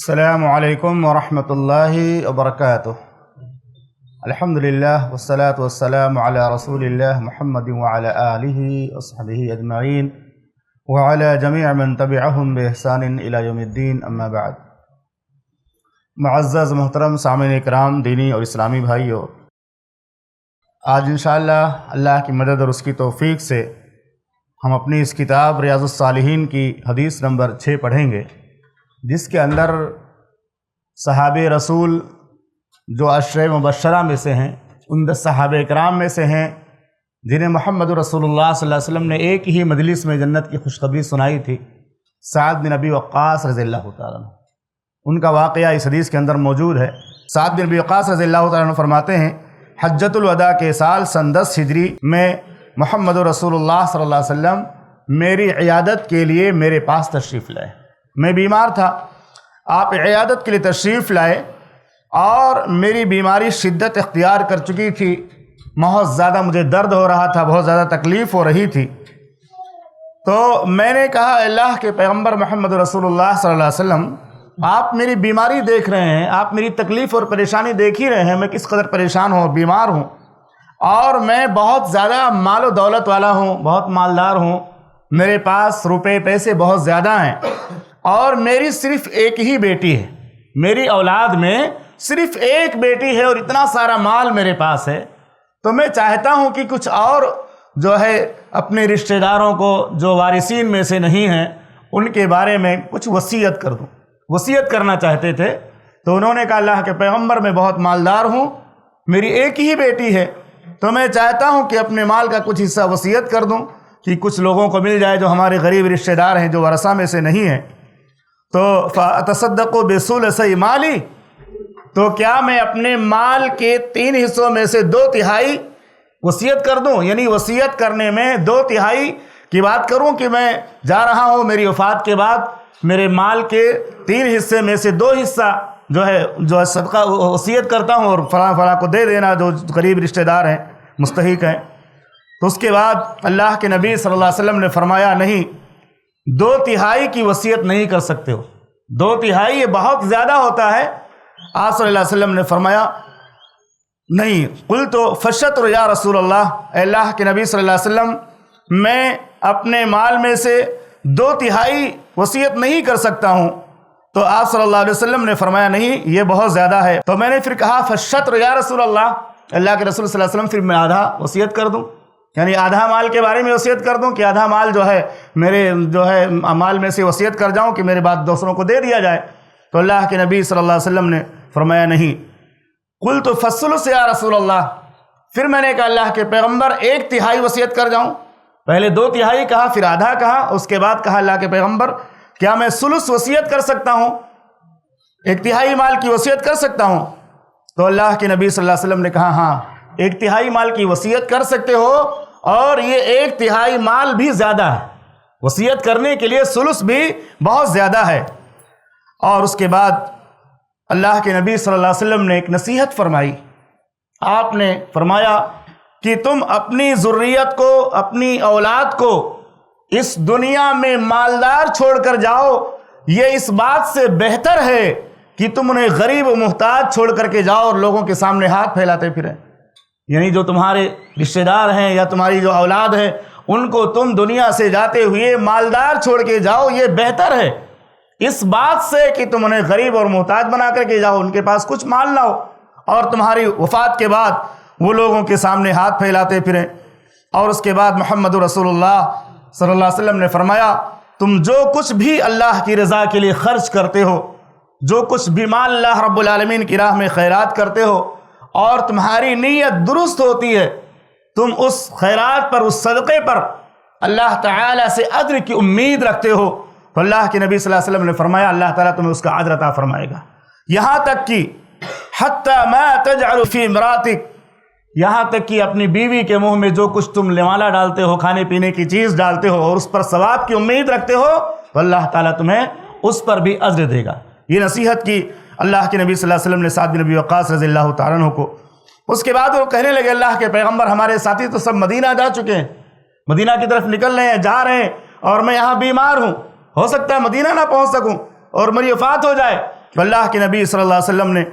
السلام علیکم ورحمۃ اللہ وبرکاتہ۔ الحمدللہ والصلاة والسلام علی رسول اللہ محمد وعلی آلہ وصحبہ اجمعین وعلی جمیع من تبعہم بإحسان الی یوم الدین، اما بعد۔ معزز محترم سامعین کرام، دینی اور اسلامی بھائیوں، آج انشاءاللہ اللہ کی مدد اور اس کی توفیق سے ہم اپنی اس کتاب ریاض الصالحین کی حدیث نمبر 6 پڑھیں گے، جس کے اندر صحابہ رسول جو عشرہ مبشرہ میں سے ہیں، ان 10 صحابہ کرام میں سے ہیں جنہیں محمد رسول اللہ صلی اللہ علیہ وسلم نے ایک ہی مجلس میں جنت کی خوشخبری سنائی تھی، سعد بن ابی وقاص رضی اللہ تعالیٰ عنہ۔ ان کا واقعہ اس حدیث کے اندر موجود ہے۔ سعد بن ابی وقاص رضی اللہ تعالیٰ عنہ فرماتے ہیں، حجۃ الوداع کے سال سن 10 ہجری میں محمد رسول اللہ صلی اللہ علیہ وسلم میری عیادت کے لیے میرے پاس تشریف لائے۔ میں بیمار تھا، آپ عیادت کے لیے تشریف لائے اور میری بیماری شدت اختیار کر چکی تھی، بہت زیادہ مجھے درد ہو رہا تھا، بہت زیادہ تکلیف ہو رہی تھی۔ تو میں نے کہا، اللہ کے پیغمبر محمد رسول اللہ صلی اللہ علیہ وسلم، آپ میری بیماری دیکھ رہے ہیں، آپ میری تکلیف اور پریشانی دیکھ ہی رہے ہیں، میں کس قدر پریشان ہوں، بیمار ہوں، اور میں بہت زیادہ مال و دولت والا ہوں، بہت مالدار ہوں، میرے پاس روپے پیسے بہت زیادہ ہیں، اور میری صرف ایک ہی بیٹی ہے، میری اولاد میں صرف ایک بیٹی ہے اور اتنا سارا مال میرے پاس ہے۔ تو میں چاہتا ہوں کہ کچھ اور جو ہے اپنے رشتہ داروں کو جو وارثین میں سے نہیں ہیں ان کے بارے میں کچھ وصیت کر دوں۔ وصیت کرنا چاہتے تھے، تو انہوں نے کہا، اللہ کے پیغمبر میں بہت مالدار ہوں، میری ایک ہی بیٹی ہے، تو میں چاہتا ہوں کہ اپنے مال کا کچھ حصہ وصیت کر دوں کہ کچھ لوگوں کو مل جائے جو ہمارے غریب رشتہ دار ہیں، جو ورثہ میں سے نہیں ہیں۔ تو فَأَتَصَدَّقُ بِثُلُثَيْ مالی، تو کیا میں اپنے مال کے 3 حصوں میں سے 2/3 وصیت کر دوں؟ یعنی وصیت کرنے میں 2/3 کی بات کروں کہ میں جا رہا ہوں، میری وفات کے بعد میرے مال کے 3 حصے میں سے 2 حصہ جو ہے صدقہ وصیت کرتا ہوں اور فلاں فلاں کو دے دینا جو قریب رشتہ دار ہیں، مستحق ہیں۔ تو اس کے بعد اللہ کے نبی صلی اللہ علیہ وسلم نے فرمایا، نہیں، 2/3 کی وصیت نہیں کر سکتے ہو، 2/3 یہ بہت زیادہ ہوتا ہے۔ آپ صلی اللہ علیہ وسلم نے فرمایا، نہیں، قلت فالشطر یا رسول اللہ، اے اللہ کے نبی صلی اللہ علیہ وسلم، میں اپنے مال میں سے 2/3 وصیت نہیں کر سکتا ہوں۔ تو آپ صلی اللہ علیہ وسلم نے فرمایا، نہیں، یہ بہت زیادہ ہے۔ تو میں نے پھر کہا، فالشطر یا رسول اللہ، اللہ کے رسول صلی اللہ علیہ وسلم، پھر میں آدھا وصیت کر دوں، یعنی آدھا مال کے بارے میں وصیت کر دوں کہ آدھا مال جو ہے میرے مال میں سے وصیت کر جاؤں کہ میرے بعد دوسروں کو دے دیا جائے۔ تو اللہ کے نبی صلی اللہ علیہ وسلم نے فرمایا، نہیں۔ قلت فالثلث یا رسول اللہ، پھر میں نے کہا، اللہ کے پیغمبر، 1/3 وصیت کر جاؤں؟ پہلے 2/3 کہا، پھر آدھا کہا، اس کے بعد کہا، اللہ کے پیغمبر، کیا میں ثلث وصیت کر سکتا ہوں؟ 1/3 مال کی وصیت کر سکتا ہوں؟ تو اللہ کے نبی صلی اللہ علیہ وسلم نے کہا، ہاں، 1/3 مال کی وصیت کر سکتے ہو، اور یہ 1/3 مال بھی زیادہ ہے، وصیت کرنے کے لیے ثلث بھی بہت زیادہ ہے۔ اور اس کے بعد اللہ کے نبی صلی اللہ علیہ وسلم نے ایک نصیحت فرمائی۔ آپ نے فرمایا کہ تم اپنی ذریت کو، اپنی اولاد کو اس دنیا میں مالدار چھوڑ کر جاؤ، یہ اس بات سے بہتر ہے کہ تم انہیں غریب و محتاج چھوڑ کر کے جاؤ اور لوگوں کے سامنے ہاتھ پھیلاتے پھریں۔ یعنی جو تمہارے رشتہ دار ہیں یا تمہاری جو اولاد ہے، ان کو تم دنیا سے جاتے ہوئے مالدار چھوڑ کے جاؤ، یہ بہتر ہے اس بات سے کہ تم انہیں غریب اور محتاج بنا کر کے جاؤ، ان کے پاس کچھ مال نہ ہو اور تمہاری وفات کے بعد وہ لوگوں کے سامنے ہاتھ پھیلاتے پھریں۔ اور اس کے بعد محمد رسول اللہ صلی اللہ علیہ وسلم نے فرمایا، تم جو کچھ بھی اللہ کی رضا کے لیے خرچ کرتے ہو، جو کچھ بھی مال اللہ رب العالمین کی راہ میں خیرات کرتے ہو، اور تمہاری نیت درست ہوتی ہے، تم اس خیرات پر، اس صدقے پر اللہ تعالیٰ سے اجر کی امید رکھتے ہو، تو اللہ کے نبی صلی اللہ علیہ وسلم نے فرمایا، اللہ تعالیٰ تمہیں اس کا اجر عطا فرمائے گا۔ یہاں تک کہ حتی ما تجعل فی امراتک، یہاں تک کہ اپنی بیوی کے منہ میں جو کچھ تم لوالا ڈالتے ہو، کھانے پینے کی چیز ڈالتے ہو، اور اس پر ثواب کی امید رکھتے ہو، تو اللہ تعالیٰ تمہیں اس پر بھی اجر دے گا۔ یہ نصیحت کی اللہ کے نبی صلی اللہ علیہ وسلم نے سعد بن ابی وقاص رضی اللہ تعالیٰ عنہ کو۔ اس کے بعد وہ کہنے لگے، اللہ کے پیغمبر، ہمارے ساتھی تو سب مدینہ جا چکے ہیں، مدینہ کی طرف نکل رہے ہیں، جا رہے ہیں، اور میں یہاں بیمار ہوں، ہو سکتا ہے مدینہ نہ پہنچ سکوں اور میری وفات ہو جائے، تو اللہ کے نبی صلی اللہ علیہ وسلم نے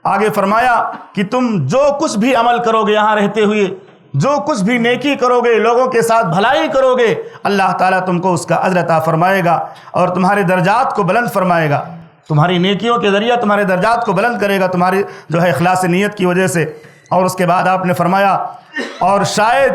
آگے فرمایا کہ تم جو کچھ بھی عمل کرو گے یہاں رہتے ہوئے، جو کچھ بھی نیکی کرو گے، لوگوں کے ساتھ بھلائی کرو گے، اللہ تعالیٰ تم کو اس کا اجر عطا فرمائے گا اور تمہارے درجات کو بلند فرمائے گا، تمہاری نیکیوں کے ذریعہ تمہارے درجات کو بلند کرے گا، تمہاری جو ہے اخلاص نیت کی وجہ سے۔ اور اس کے بعد آپ نے فرمایا اور شاید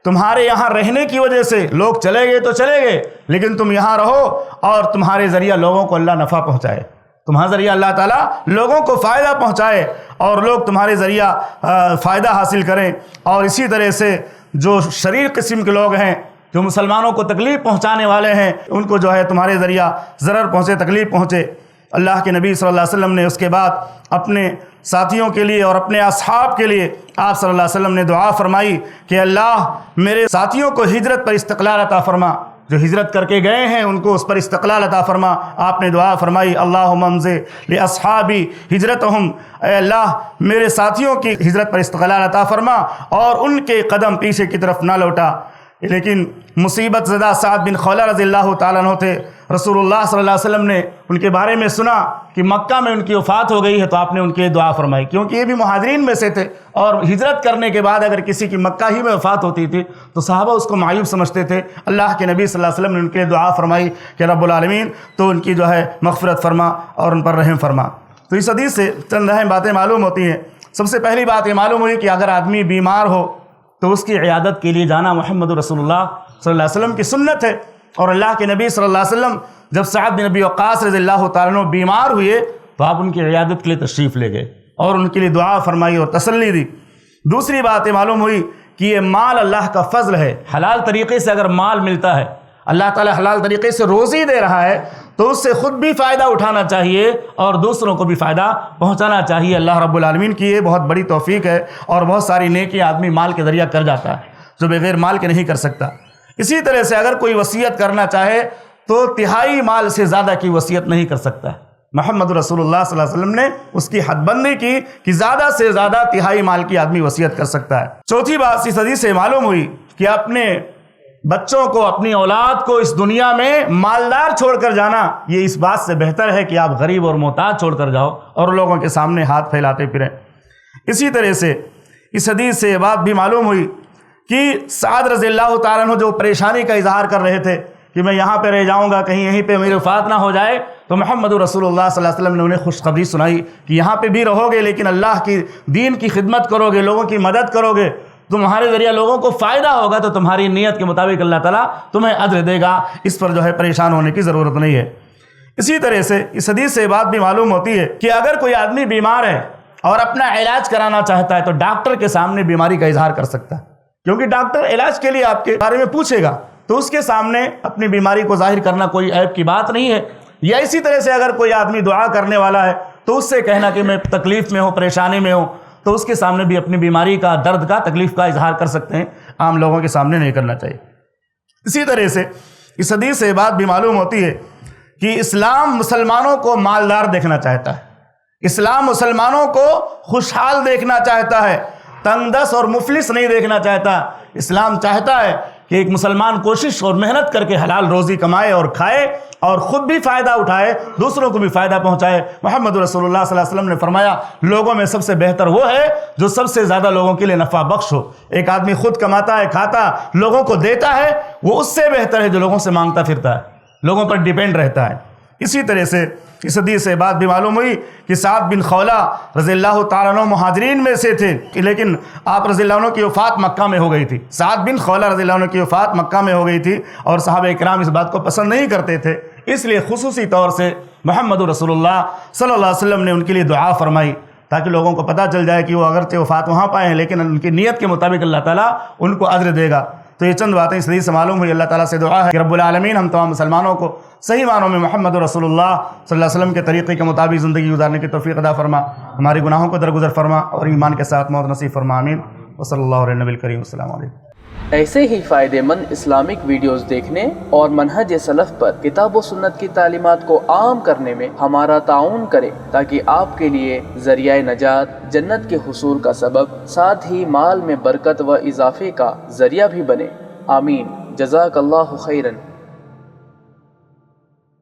تمہارے یہاں رہنے کی وجہ سے لوگ چلے گئے تو چلے گئے، لیکن تم یہاں رہو اور تمہارے ذریعہ لوگوں کو اللہ نفع پہنچائے، تمہارے ذریعہ اللہ تعالیٰ لوگوں کو فائدہ پہنچائے اور لوگ تمہارے ذریعہ فائدہ حاصل کریں۔ اور اسی طرح سے جو شریر قسم کے لوگ ہیں، جو مسلمانوں کو تکلیف پہنچانے والے ہیں، ان کو جو ہے تمہارے ذریعہ ضرر پہنچے، تکلیف پہنچے۔ اللہ کے نبی صلی اللہ علیہ وسلم نے اس کے بعد اپنے ساتھیوں کے لیے اور اپنے اصحاب کے لیے آپ صلی اللہ علیہ وسلم نے دعا فرمائی کہ اللہ میرے ساتھیوں کو ہجرت پر استقلال عطا فرما، جو ہجرت کر کے گئے ہیں ان کو اس پر استقلال عطا فرما۔ آپ نے دعا فرمائی اللہم امضِ لأصحابی ہجرتہم، اے اللہ میرے ساتھیوں کی ہجرت پر استقلال عطا فرما اور ان کے قدم پیچھے کی طرف نہ لوٹا۔ لیکن مصیبت زدہ سعد بن خولہ رضی اللہ تعالیٰ عنہ تھے، رسول اللہ صلی اللہ علیہ وسلم نے ان کے بارے میں سنا کہ مکہ میں ان کی وفات ہو گئی ہے، تو آپ نے ان کے دعا فرمائی، کیونکہ یہ بھی مہاجرین میں سے تھے اور ہجرت کرنے کے بعد اگر کسی کی مکہ ہی میں وفات ہوتی تھی تو صحابہ اس کو معیوب سمجھتے تھے۔ اللہ کے نبی صلی اللہ علیہ وسلم نے ان کے لیے دعا فرمائی کہ رب العالمین تو ان کی جو ہے مغفرت فرما اور ان پر رحم فرما۔ تو اس حدیث سے چند اہم باتیں معلوم ہوتی ہیں۔ سب سے پہلی بات یہ معلوم ہوئی کہ اگر آدمی بیمار ہو تو اس کی عیادت کے لیے جانا محمد رسول اللہ صلی اللہ علیہ وسلم کی سنت ہے، اور اللہ کے نبی صلی اللہ علیہ وسلم جب سعد بن ابی وقاص رضی اللہ تعالیٰ عنہ بیمار ہوئے تو آپ ان کی عیادت کے لیے تشریف لے گئے اور ان کے لیے دعا فرمائی اور تسلی دی۔ دوسری بات یہ معلوم ہوئی کہ یہ مال اللہ کا فضل ہے، حلال طریقے سے اگر مال ملتا ہے، اللہ تعالیٰ حلال طریقے سے روزی دے رہا ہے تو اس سے خود بھی فائدہ اٹھانا چاہیے اور دوسروں کو بھی فائدہ پہنچانا چاہیے۔ اللہ رب العالمین کی یہ بہت بڑی توفیق ہے، اور بہت ساری نیکی آدمی مال کے ذریعہ کر جاتا ہے جو بغیر مال کے نہیں کر سکتا۔ اسی طرح سے اگر کوئی وصیت کرنا چاہے تو تہائی مال سے زیادہ کی وصیت نہیں کر سکتا ہے۔ محمد رسول اللہ صلی اللہ علیہ وسلم نے اس کی حد بندی کی کہ زیادہ سے زیادہ تہائی مال کی آدمی وصیت کر سکتا ہے۔ چوتھی بات اس حدیث سے معلوم ہوئی کہ اپنے بچوں کو، اپنی اولاد کو اس دنیا میں مالدار چھوڑ کر جانا یہ اس بات سے بہتر ہے کہ آپ غریب اور محتاج چھوڑ کر جاؤ اور لوگوں کے سامنے ہاتھ پھیلاتے پھریں۔ اسی طرح سے اس حدیث سے یہ بات بھی معلوم ہوئی کہ سعد رضی اللہ تعالیٰ عنہ جو پریشانی کا اظہار کر رہے تھے کہ میں یہاں پہ رہ جاؤں گا، کہیں یہیں پہ میری وفات نہ ہو جائے، تو محمد رسول اللہ صلی اللہ علیہ وسلم نے انہیں خوشخبری سنائی کہ یہاں پہ بھی رہو گے لیکن اللہ کی دین کی خدمت کرو گے، لوگوں کی مدد کرو گے، تمہارے ذریعہ لوگوں کو فائدہ ہوگا تو تمہاری نیت کے مطابق اللہ تعالیٰ تمہیں اجر دے گا، اس پر جو ہے پریشان ہونے کی ضرورت نہیں ہے۔ اسی طرح سے اس حدیث سے یہ بات بھی معلوم ہوتی ہے کہ اگر کوئی آدمی بیمار ہے اور اپنا علاج کرانا چاہتا ہے تو ڈاکٹر کے سامنے بیماری کا اظہار کر سکتا ہے، کیونکہ ڈاکٹر علاج کے لیے آپ کے بارے میں پوچھے گا تو اس کے سامنے اپنی بیماری کو ظاہر کرنا کوئی عیب کی بات نہیں ہے۔ یا اسی طرح سے اگر کوئی آدمی دعا کرنے والا ہے تو اس سے کہنا کہ میں تکلیف میں ہوں، پریشانی میں ہوں، تو اس کے سامنے بھی اپنی بیماری کا، درد کا، تکلیف کا اظہار کر سکتے ہیں، عام لوگوں کے سامنے نہیں کرنا چاہیے۔ اسی طرح سے اس حدیث سے بات بھی معلوم ہوتی ہے کہ اسلام مسلمانوں کو مالدار دیکھنا چاہتا ہے، اسلام مسلمانوں کو خوشحال دیکھنا چاہتا ہے، تنگ دست اور مفلس نہیں دیکھنا چاہتا۔ اسلام چاہتا ہے کہ ایک مسلمان کوشش اور محنت کر کے حلال روزی کمائے اور کھائے اور خود بھی فائدہ اٹھائے، دوسروں کو بھی فائدہ پہنچائے۔ محمد رسول اللہ صلی اللہ علیہ وسلم نے فرمایا لوگوں میں سب سے بہتر وہ ہے جو سب سے زیادہ لوگوں کے لیے نفع بخش ہو۔ ایک آدمی خود کماتا ہے، کھاتا، لوگوں کو دیتا ہے، وہ اس سے بہتر ہے جو لوگوں سے مانگتا پھرتا ہے، لوگوں پر ڈیپینڈ رہتا ہے۔ اسی طرح سے اس حدیث سے بات بھی معلوم ہوئی کہ سعد بن خولہ رضی اللہ تعالیٰ عنہ مہاجرین میں سے تھے، لیکن آپ رضی اللہ عنہ کی وفات مکہ میں ہو گئی تھی۔ سعد بن خولہ رضی اللہ عنہ کی وفات مکہ میں ہو گئی تھی اور صحابہ اکرام اس بات کو پسند نہیں کرتے تھے، اس لیے خصوصی طور سے محمد رسول اللہ صلی اللہ علیہ وسلم نے ان کے لیے دعا فرمائی تاکہ لوگوں کو پتہ چل جائے کہ وہ اگرچہ وفات وہاں پائے ہیں لیکن ان کی نیت کے مطابق اللہ تعالیٰ ان کو اجر دے گا۔ تو یہ چند باتیں اس حدیث سے معلوم ہوئی۔ اللہ تعالیٰ سے دعا ہے کہ رب العالمین ہم تمام مسلمانوں کو صحیح معنوں میں محمد رسول اللہ صلی اللہ علیہ وسلم کے طریقے کے مطابق زندگی گزارنے کی توفیق عطا فرما، ہمارے گناہوں کو درگزر فرما اور ایمان کے ساتھ موت نصیب فرما، آمین۔ وصلی اللہ علیہ نبی الکریم، السلام علیکم۔ ایسے ہی فائدہ مند اسلامک ویڈیوز دیکھنے اور منہج سلف پر کتاب و سنت کی تعلیمات کو عام کرنے میں ہمارا تعاون کریں تاکہ آپ کے لیے ذریعہ نجات، جنت کے حصول کا سبب، ساتھ ہی مال میں برکت و اضافے کا ذریعہ بھی بنے، آمین۔ جزاک اللہ خیرن۔